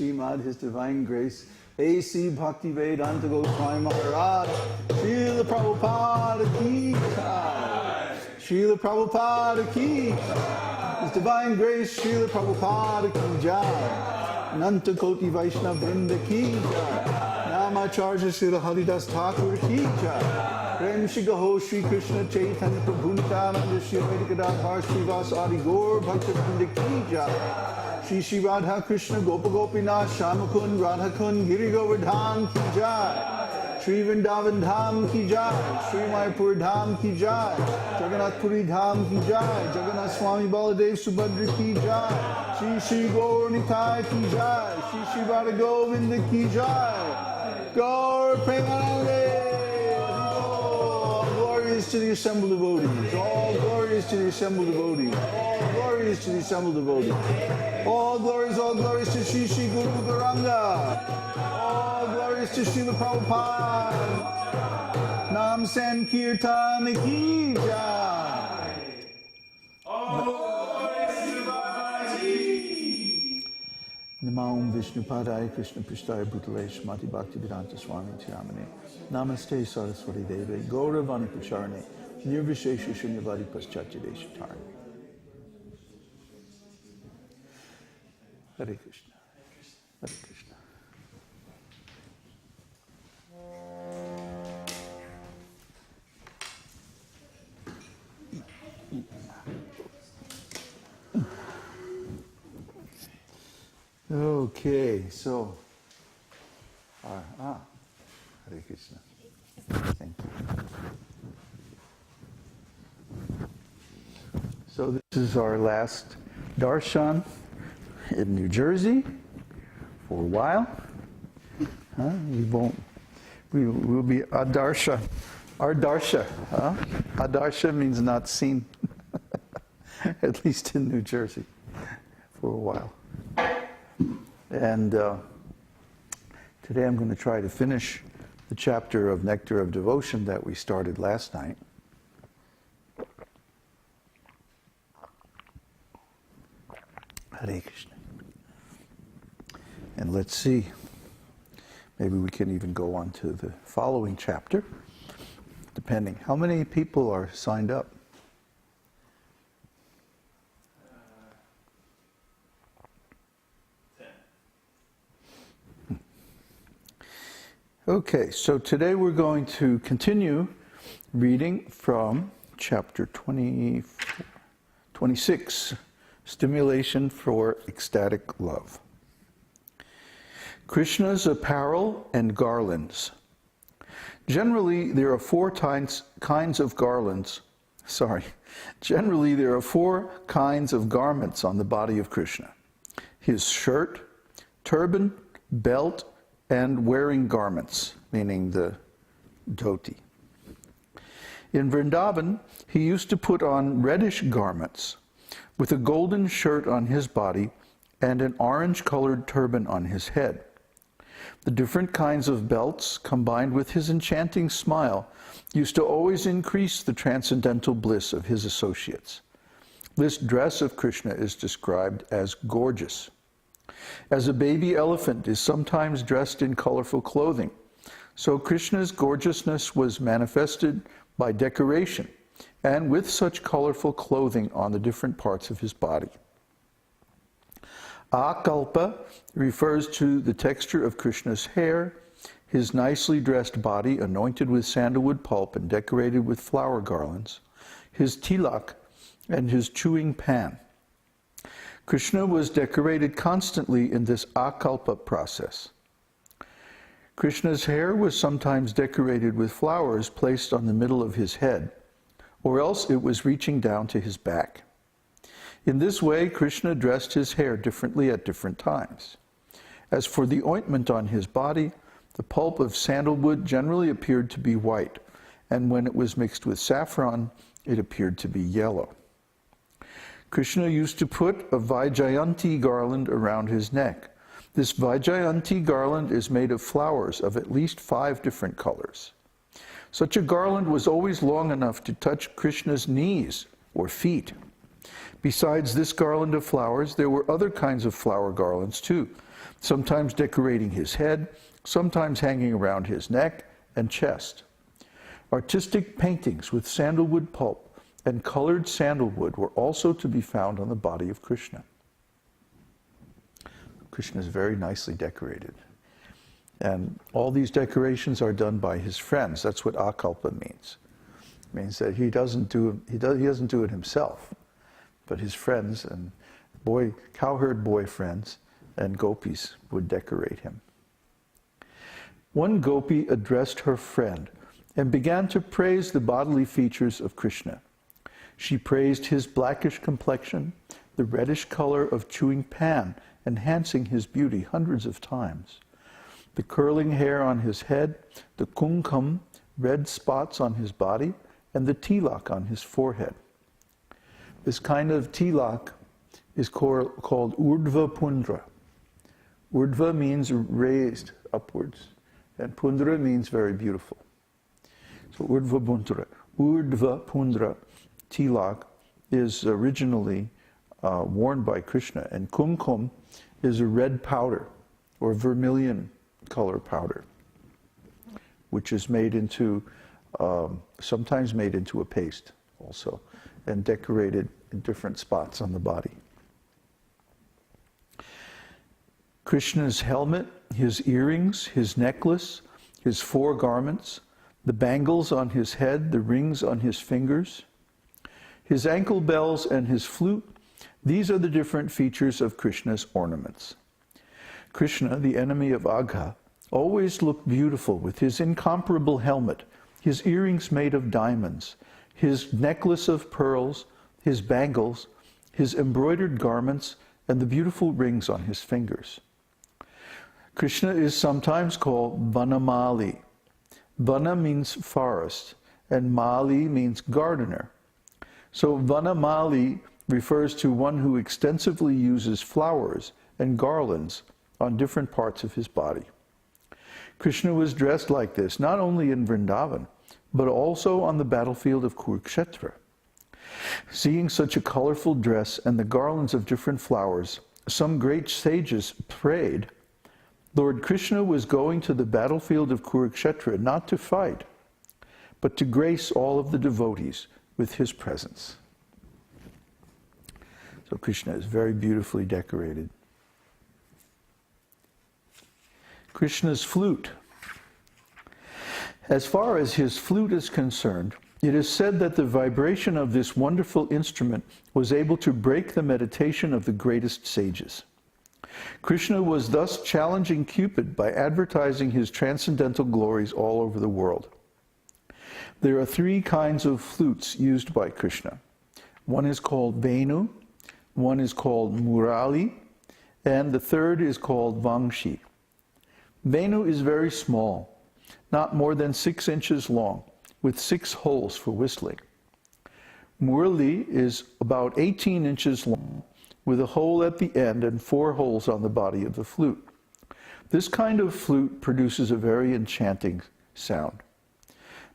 Srimad, His Divine Grace, A.C. Bhaktivedanta Goswami Maharaj, Srila Prabhupada Ki Jai, Srila Prabhupada Ki Jai, His Divine Grace, Srila Prabhupada Ki Jai, Ananta Koti Vaishnava Vrinda Ki Jai, Namacharya Srila Haridas Thakur Ki Jai, Prem Shigaho Shri Krishna Chaitanya Prabhu Nityananda Shri Vedikadadhar Srivas Adi Gaur Bhakta Vrinda Ki Jai, Shri Shri Radha Krishna Gopa Gopinath Shamakun Radha Kun Giri Govardhan Ki Jai, Shri Vrindavan Dham Ki Jai, Shri Mayapur Dham Ki Jai, Jagannath Puri Dham Ki Jai, Jagannath Swami Baladev Subhadra Ki Jai, Shri Shri Gaur Nitai Ki Jai, Shri Shri Radha Govinda Ki Jai, Gaur Premanande. All glories to the assembled devotees, all glories to the assembled devotees, all glories to the assembled devotees. All glories to Shri Shri Guru Gauranga. All glories to Srila Prabhupada. Nam Sankirtan Ki Jai. All glories to Babaji. Namo Vishnu Padaya Krishna Prishtaya Bhutale Shmati Bhakti Vedanta Swami Tiramane. Namaste Saraswati Deve Gauravani Pacharane. Nirvishesha Shunyavadi Paschatya Deshatarane. Hare Krishna. Hare Krishna. Okay, so Hare Krishna. Thank you. So this is our last Darshan in New Jersey for a while. We will be Adarsha. Ardarsha. Adarsha means not seen, at least in New Jersey, for a while. And today I'm going to try to finish the chapter of Nectar of Devotion that we started last night. Hare Krishna. And let's see, maybe we can even go on to the following chapter, depending. How many people are signed up? Okay, so today we're going to continue reading from chapter 26, Stimulation for Ecstatic Love. Krishna's apparel and garlands. Generally, there are four kinds of garlands. Generally, there are four kinds of garments on the body of Krishna: his shirt, turban, belt, and wearing garments, meaning the dhoti. In Vrindavan, he used to put on reddish garments with a golden shirt on his body and an orange-colored turban on his head. The different kinds of belts, combined with his enchanting smile, used to always increase the transcendental bliss of his associates. This dress of Krishna is described as gorgeous. As a baby elephant is sometimes dressed in colorful clothing, so Krishna's gorgeousness was manifested by decoration and with such colorful clothing on the different parts of his body. Akalpa refers to the texture of Krishna's hair, his nicely dressed body anointed with sandalwood pulp and decorated with flower garlands, his tilak, and his chewing pan. Krishna was decorated constantly in this akalpa process. Krishna's hair was sometimes decorated with flowers placed on the middle of his head, or else it was reaching down to his back. In this way, Krishna dressed his hair differently at different times. As for the ointment on his body, the pulp of sandalwood generally appeared to be white, and when it was mixed with saffron, it appeared to be yellow. Krishna used to put a Vaijayanti garland around his neck. This Vaijayanti garland is made of flowers of at least 5 different colors. Such a garland was always long enough to touch Krishna's knees or feet. Besides this garland of flowers, there were other kinds of flower garlands too. sometimes decorating his head, sometimes hanging around his neck and chest. Artistic paintings with sandalwood pulp and colored sandalwood were also to be found on the body of Krishna. Krishna is very nicely decorated. And all these decorations are done by his friends. That's what akalpa means. It means that he doesn't do it himself, but his friends and cowherd boyfriends and gopis would decorate him. One gopi addressed her friend and began to praise the bodily features of Krishna. She praised his blackish complexion, the reddish color of chewing pan, enhancing his beauty hundreds of times, the curling hair on his head, the kumkum, red spots on his body, and the tilak on his forehead. This kind of tilak is called urdhva pundra. Urdhva means raised upwards, and pundra means very beautiful. So urdhva pundra tilak is originally worn by Krishna, and kumkum is a red powder or vermilion color powder, which is made into, sometimes made into a paste also, and decorated in different spots on the body. Krishna's helmet, his earrings, his necklace, his 4 garments, the bangles on his head, the rings on his fingers, his ankle bells and his flute, these are the different features of Krishna's ornaments. Krishna, the enemy of Agha, always looked beautiful with his incomparable helmet, his earrings made of diamonds, his necklace of pearls, his bangles, his embroidered garments, and the beautiful rings on his fingers. Krishna is sometimes called Vanamali. Vana means forest, and Mali means gardener. So Vanamali refers to one who extensively uses flowers and garlands on different parts of his body. Krishna was dressed like this, not only in Vrindavan, but also on the battlefield of Kurukshetra. Seeing such a colorful dress and the garlands of different flowers, some great sages prayed, Lord Krishna was going to the battlefield of Kurukshetra not to fight, but to grace all of the devotees with his presence. So Krishna is very beautifully decorated. Krishna's flute. As far as his flute is concerned, it is said that the vibration of this wonderful instrument was able to break the meditation of the greatest sages. Krishna was thus challenging Cupid by advertising his transcendental glories all over the world. There are 3 kinds of flutes used by Krishna. One is called Venu, one is called Murali, and the third is called Vangshi. Venu is very small, not more than 6 inches long, with 6 holes for whistling. Murali is about 18 inches long, with a hole at the end and 4 holes on the body of the flute. This kind of flute produces a very enchanting sound.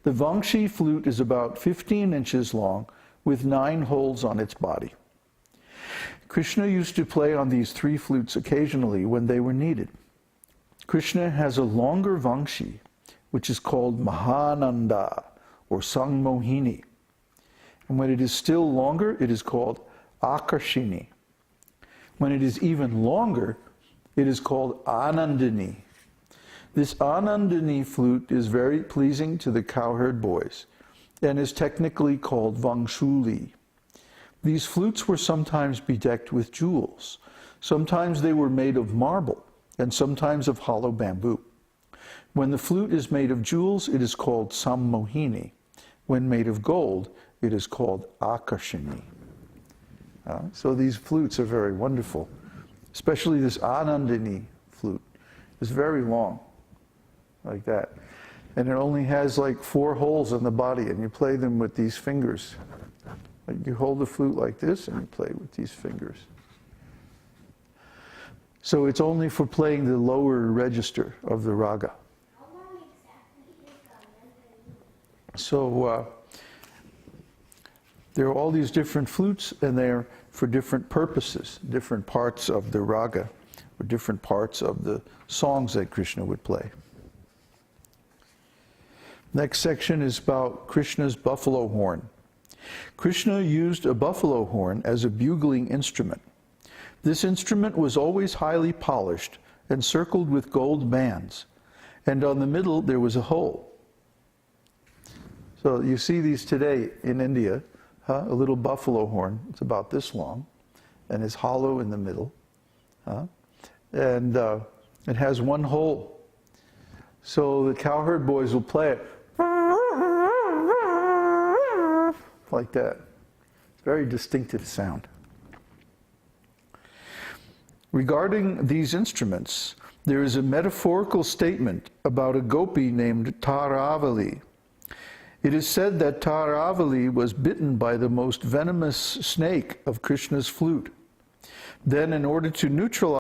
The Vangshi flute is about 15 inches long, with 9 holes on its body. Krishna used to play on these 3 flutes occasionally when they were needed. Krishna has a longer Vangshi, which is called Mahananda, or Sangmohini. And when it is still longer, it is called Akarshini. When it is even longer, it is called Anandini. This Anandini flute is very pleasing to the cowherd boys and is technically called Vangshuli. These flutes were sometimes bedecked with jewels. Sometimes they were made of marble and sometimes of hollow bamboo. When the flute is made of jewels, it is called Sammohini. When made of gold, it is called Akarshini. So these flutes are very wonderful, especially this Anandini flute. It's very long, like that. And it only has like 4 holes in the body, and you play them with these fingers. Like you hold the flute like this, and you play with these fingers. So it's only for playing the lower register of the raga. How long exactly is So there are all these different flutes, and they're for different purposes, different parts of the raga or different parts of the songs that Krishna would play. Next section is about Krishna's buffalo horn. Krishna used a buffalo horn as a bugling instrument. This instrument was always highly polished, encircled with gold bands, and on the middle there was a hole. So you see these today in India, a little buffalo horn. It's about this long, and is hollow in the middle, and it has one hole. So the cowherd boys will play it like that. It's a very distinctive sound. Regarding these instruments, there is a metaphorical statement about a gopi named Taravali. It is said that Taravali was bitten by the most venomous snake of Krishna's flute. Then, in order to neutralize